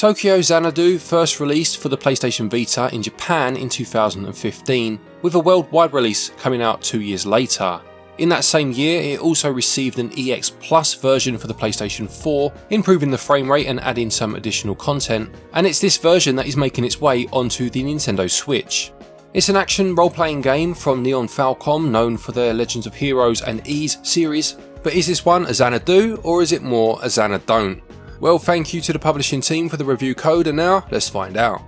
Tokyo Xanadu first released for the PlayStation Vita in Japan in 2015, with a worldwide release coming out 2 years later. In that same year, it also received an eX+ version for the PlayStation 4, improving the frame rate and adding some additional content, and it's this version that is making its way onto the Nintendo Switch. It's an action role-playing game from Neon Falcom, known for their Legends of Heroes and Ys series, but is this one a Xanadu or is it more a Xanadon't? Well, thank you to the publishing team for the review code, and now let's find out.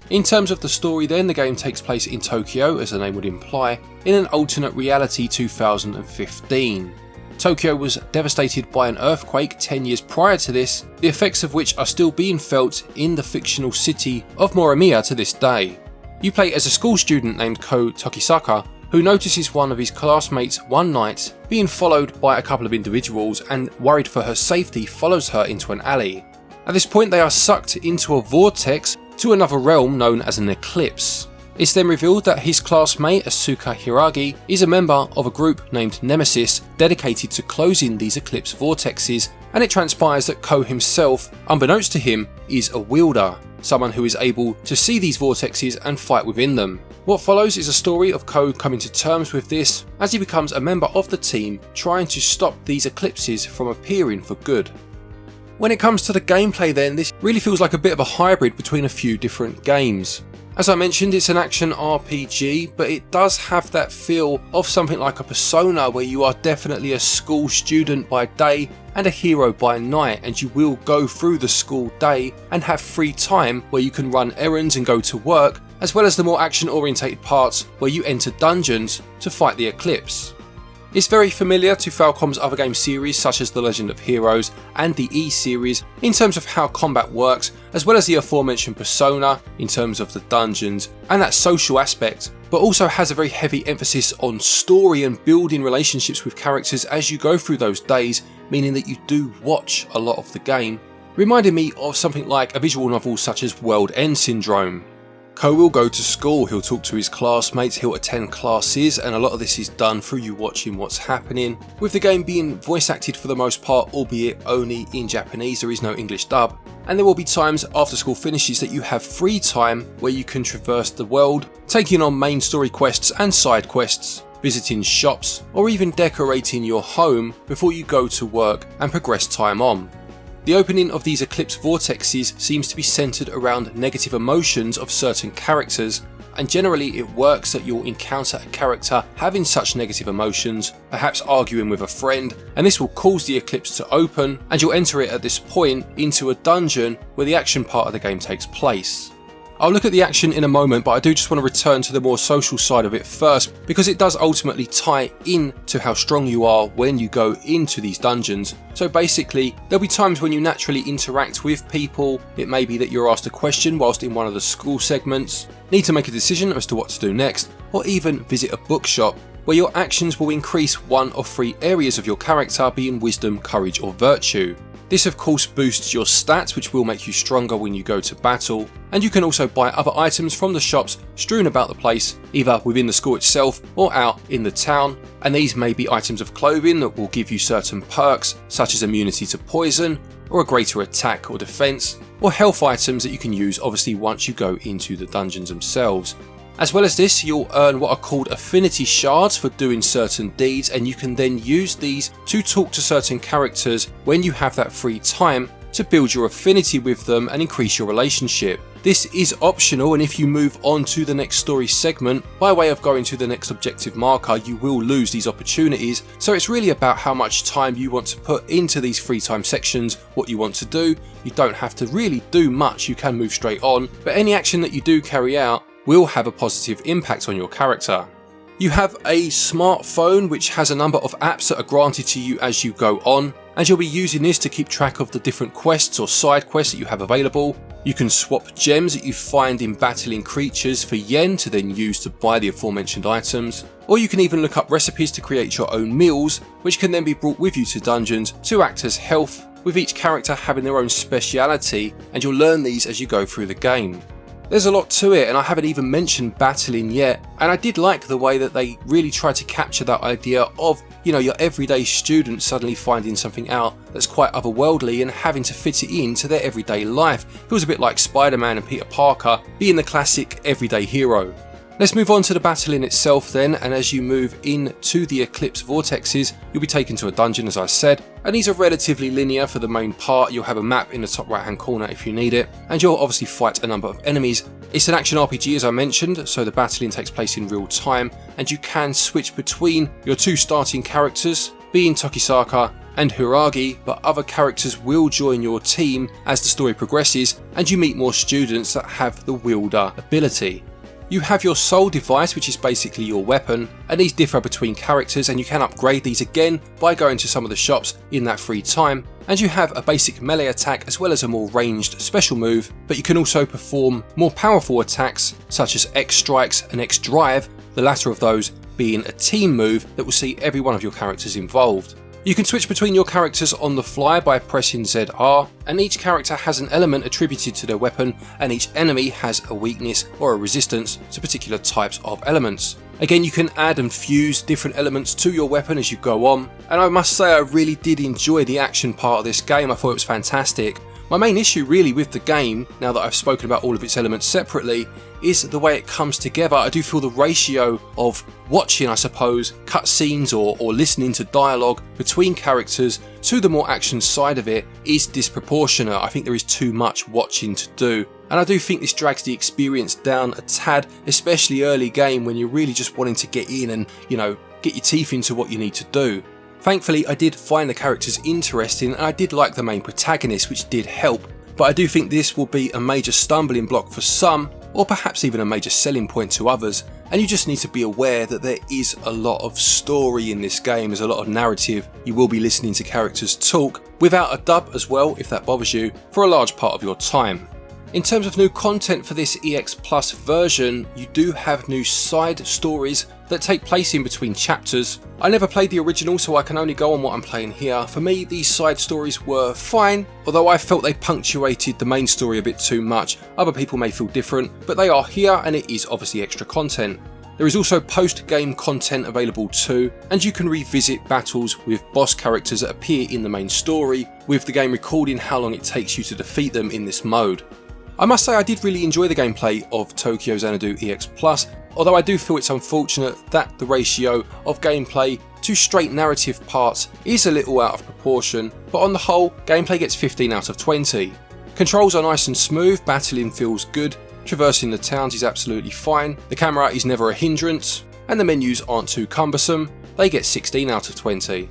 In terms of the story then, the game takes place in Tokyo, as the name would imply, in an alternate reality 2015. Tokyo was devastated by an earthquake 10 years prior to this, the effects of which are still being felt in the fictional city of Morimiya to this day. You play as a school student named Ko Tokisaka, who notices one of his classmates one night being followed by a couple of individuals and, worried for her safety, follows her into an alley. At this point they are sucked into a vortex to another realm known as an eclipse. It's then revealed that his classmate Asuka Hiragi is a member of a group named Nemesis dedicated to closing these eclipse vortexes, and it transpires that Ko himself, unbeknownst to him, is a wielder, someone who is able to see these vortexes and fight within them. What follows is a story of Ko coming to terms with this as he becomes a member of the team trying to stop these eclipses from appearing for good. When it comes to the gameplay then, this really feels like a bit of a hybrid between a few different games. As I mentioned, it's an action RPG, but it does have that feel of something like a Persona, where you are definitely a school student by day and a hero by night, and you will go through the school day and have free time where you can run errands and go to work, as well as the more action orientated parts where you enter dungeons to fight the eclipse. It's very familiar to Falcom's other game series such as The Legend of Heroes and the Ys series in terms of how combat works, as well as the aforementioned Persona in terms of the dungeons and that social aspect, but also has a very heavy emphasis on story and building relationships with characters as you go through those days, meaning that you do watch a lot of the game, reminding me of something like a visual novel such as World End Syndrome. Ko will go to school, he'll talk to his classmates, he'll attend classes, and a lot of this is done through you watching what's happening, with the game being voice acted for the most part, albeit only in Japanese, there is no English dub, and there will be times after school finishes that you have free time where you can traverse the world, taking on main story quests and side quests, visiting shops, or even decorating your home before you go to work and progress time on. The opening of these eclipse vortexes seems to be centered around negative emotions of certain characters, and generally it works that you'll encounter a character having such negative emotions, perhaps arguing with a friend, and this will cause the eclipse to open, and you'll enter it at this point into a dungeon where the action part of the game takes place. I'll look at the action in a moment, but I do just want to return to the more social side of it first, because it does ultimately tie in to how strong you are when you go into these dungeons. So basically, there'll be times when you naturally interact with people, it may be that you're asked a question whilst in one of the school segments, need to make a decision as to what to do next, or even visit a bookshop, where your actions will increase one of three areas of your character, being wisdom, courage or virtue. This of course boosts your stats, which will make you stronger when you go to battle, and you can also buy other items from the shops strewn about the place, either within the school itself or out in the town, and these may be items of clothing that will give you certain perks such as immunity to poison, or a greater attack or defense, or health items that you can use obviously once you go into the dungeons themselves. As well as this, you'll earn what are called affinity shards for doing certain deeds, and you can then use these to talk to certain characters when you have that free time to build your affinity with them and increase your relationship. This is optional, and if you move on to the next story segment by way of going to the next objective marker, you will lose these opportunities, so it's really about how much time you want to put into these free time sections, what you want to do. You don't have to really do much, you can move straight on, but any action that you do carry out will have a positive impact on your character. You have a smartphone which has a number of apps that are granted to you as you go on, and you'll be using this to keep track of the different quests or side quests that you have available. You can swap gems that you find in battling creatures for yen to then use to buy the aforementioned items, or you can even look up recipes to create your own meals, which can then be brought with you to dungeons to act as health, with each character having their own speciality, and you'll learn these as you go through the game. There's a lot to it, and I haven't even mentioned battling yet, and I did like the way that they really tried to capture that idea of, you know, your everyday student suddenly finding something out that's quite otherworldly and having to fit it into their everyday life. It was a bit like Spider-Man and Peter Parker being the classic everyday hero. Let's move on to the battling itself then, and as you move into the Eclipse vortexes, you'll be taken to a dungeon, as I said, and these are relatively linear for the main part. You'll have a map in the top right hand corner if you need it, and you'll obviously fight a number of enemies. It's an action RPG, as I mentioned, so the battling takes place in real time, and you can switch between your two starting characters, being Tokisaka and Hiragi, but other characters will join your team as the story progresses, and you meet more students that have the wielder ability. You have your soul device, which is basically your weapon, and these differ between characters, and you can upgrade these again by going to some of the shops in that free time. And you have a basic melee attack as well as a more ranged special move, but you can also perform more powerful attacks such as X strikes and X drive, the latter of those being a team move that will see every one of your characters involved. You can switch between your characters on the fly by pressing ZR, and each character has an element attributed to their weapon, and each enemy has a weakness or a resistance to particular types of elements. Again, you can add and fuse different elements to your weapon as you go on, and I must say I really did enjoy the action part of this game. I thought it was fantastic. My main issue really with the game, now that I've spoken about all of its elements separately, is the way it comes together. I do feel the ratio of watching, I suppose, cutscenes or listening to dialogue between characters to the more action side of it is disproportionate. I think there is too much watching to do. And I do think this drags the experience down a tad, especially early game when you're really just wanting to get in and, you know, get your teeth into what you need to do. Thankfully, I did find the characters interesting, and I did like the main protagonist, which did help, but I do think this will be a major stumbling block for some, or perhaps even a major selling point to others, and you just need to be aware that there is a lot of story in this game. There's a lot of narrative. You will be listening to characters talk, without a dub as well, if that bothers you, for a large part of your time. In terms of new content for this EX Plus version, you do have new side stories that take place in between chapters. I never played the original, so I can only go on what I'm playing here. For me, these side stories were fine, although I felt they punctuated the main story a bit too much. Other people may feel different, but they are here, and it is obviously extra content. There is also post-game content available too, and you can revisit battles with boss characters that appear in the main story, with the game recording how long it takes you to defeat them in this mode. I must say I did really enjoy the gameplay of Tokyo Xanadu EX+, although I do feel it's unfortunate that the ratio of gameplay to straight narrative parts is a little out of proportion, but on the whole, gameplay gets 15 out of 20. Controls are nice and smooth, battling feels good, traversing the towns is absolutely fine, the camera is never a hindrance, and the menus aren't too cumbersome. They get 16 out of 20.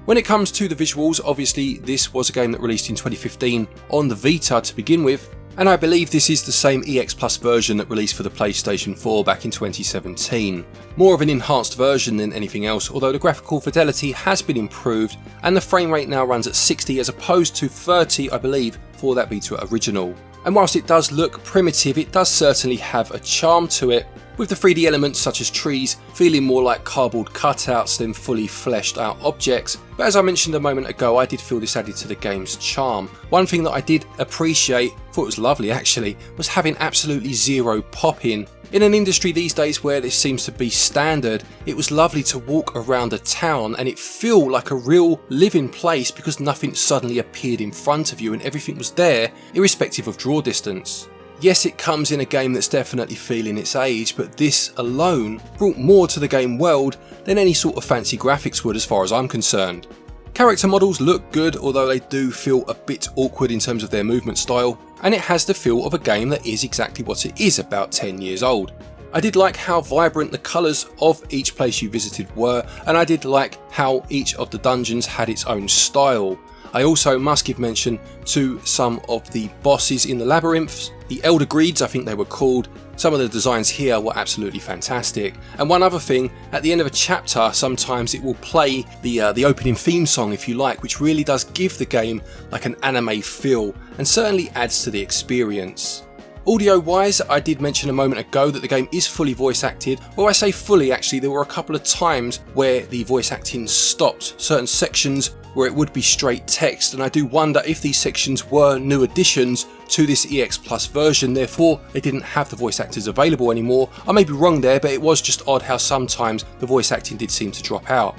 When it comes to the visuals, obviously this was a game that released in 2015 on the Vita to begin with, and I believe this is the same EX Plus version that released for the PlayStation 4 back in 2017. More of an enhanced version than anything else, although the graphical fidelity has been improved and the frame rate now runs at 60 as opposed to 30, I believe, for that Vita original. And whilst it does look primitive, it does certainly have a charm to it, with the 3D elements such as trees feeling more like cardboard cutouts than fully fleshed out objects. But as I mentioned a moment ago, I did feel this added to the game's charm. One thing that I did appreciate, thought it was lovely actually, was having absolutely zero pop-in. In an industry these days where this seems to be standard, it was lovely to walk around a town and it feel like a real living place because nothing suddenly appeared in front of you and everything was there, irrespective of draw distance. Yes, it comes in a game that's definitely feeling its age, but this alone brought more to the game world than any sort of fancy graphics would as far as I'm concerned. Character models look good, although they do feel a bit awkward in terms of their movement style, and it has the feel of a game that is exactly what it is, about 10 years old. I did like how vibrant the colours of each place you visited were, and I did like how each of the dungeons had its own style. I also must give mention to some of the bosses in the labyrinths, the Elder Greeds I think they were called. Some of the designs here were absolutely fantastic. And one other thing, at the end of a chapter sometimes it will play the opening theme song if you like, which really does give the game like an anime feel and certainly adds to the experience. Audio wise, I did mention a moment ago that the game is fully voice acted. Well, I say fully, actually there were a couple of times where the voice acting stopped, certain sections where it would be straight text, and I do wonder if these sections were new additions to this EX Plus version, therefore they didn't have the voice actors available anymore. I may be wrong there, but it was just odd how sometimes the voice acting did seem to drop out.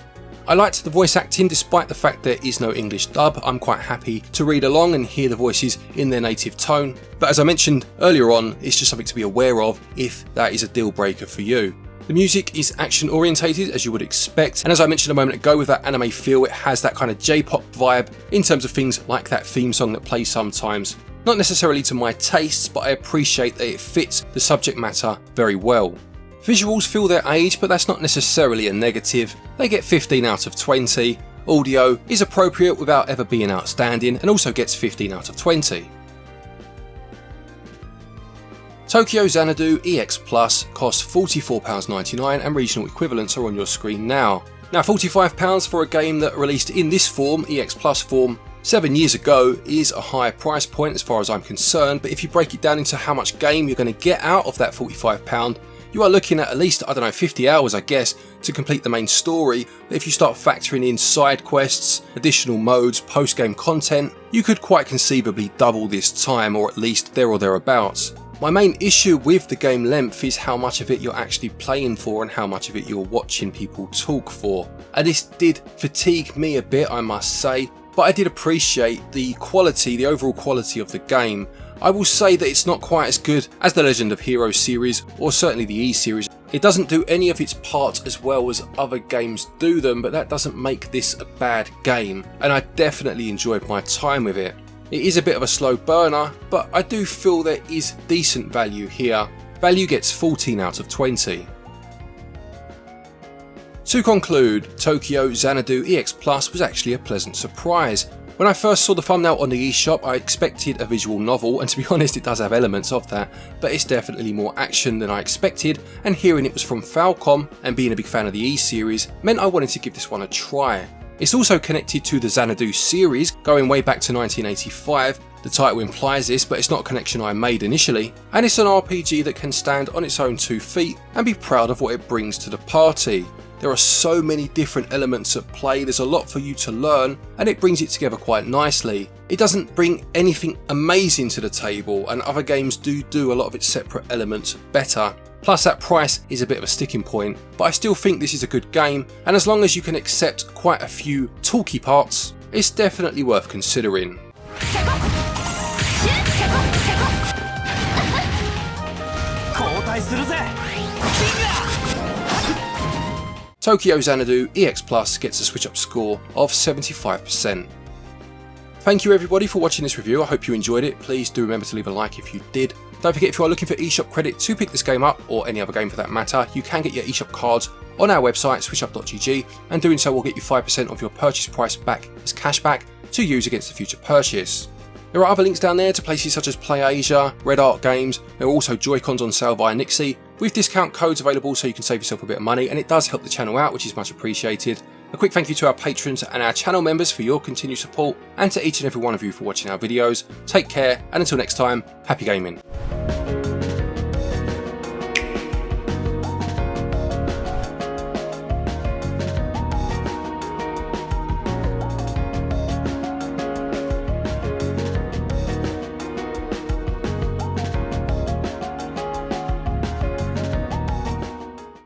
I liked the voice acting despite the fact there is no English dub. I'm quite happy to read along and hear the voices in their native tone, but as I mentioned earlier on, it's just something to be aware of if that is a deal breaker for you. The music is action orientated as you would expect, and as I mentioned a moment ago, with that anime feel, it has that kind of J-pop vibe in terms of things like that theme song that plays sometimes. Not necessarily to my tastes, but I appreciate that it fits the subject matter very well. Visuals feel their age, but that's not necessarily a negative. They get 15 out of 20. Audio is appropriate without ever being outstanding and also gets 15 out of 20. Tokyo Xanadu EX Plus costs £44.99 and regional equivalents are on your screen now. Now £45 for a game that released in this form, EX Plus form, 7 years ago is a high price point as far as I'm concerned, but if you break it down into how much game you're going to get out of that £45, you are looking at least, 50 hours I guess, to complete the main story. If you start factoring in side quests, additional modes, post-game content, you could quite conceivably double this time, or at least there or thereabouts. My main issue with the game length is how much of it you're actually playing for and how much of it you're watching people talk for. And this did fatigue me a bit, I must say, but I did appreciate the quality, the overall quality of the game. I will say that it's not quite as good as the Legend of Heroes series, or certainly the E series. It doesn't do any of its parts as well as other games do them, but that doesn't make this a bad game, and I definitely enjoyed my time with it. It is a bit of a slow burner, but I do feel there is decent value here. Value gets 14 out of 20. To conclude, Tokyo Xanadu EX Plus was actually a pleasant surprise. When I first saw the thumbnail on the eShop, I expected a visual novel, and to be honest it does have elements of that, but it's definitely more action than I expected, and hearing it was from Falcom and being a big fan of the E series meant I wanted to give this one a try. It's also connected to the Xanadu series, going way back to 1985. The title implies this, but it's not a connection I made initially, and it's an RPG that can stand on its own 2 feet and be proud of what it brings to the party. There are so many different elements at play, there's a lot for you to learn, and it brings it together quite nicely. It doesn't bring anything amazing to the table, and other games do a lot of its separate elements better. Plus that price is a bit of a sticking point, but I still think this is a good game, and as long as you can accept quite a few talky parts, it's definitely worth considering. Tokyo Xanadu EX Plus gets a SwitchUp score of 75%. Thank you everybody for watching this review, I hope you enjoyed it. Please do remember to leave a like if you did. Don't forget, if you are looking for eShop credit to pick this game up, or any other game for that matter, you can get your eShop cards on our website switchup.gg, and doing so will get you 5% of your purchase price back as cashback to use against a future purchase. There are other links down there to places such as PlayAsia, Red Art Games. There are also joycons on sale via Nixie, with discount codes available so you can save yourself a bit of money, and it does help the channel out, which is much appreciated. A quick thank you to our patrons and our channel members for your continued support, and to each and every one of you for watching our videos. Take care, and until next time, happy gaming.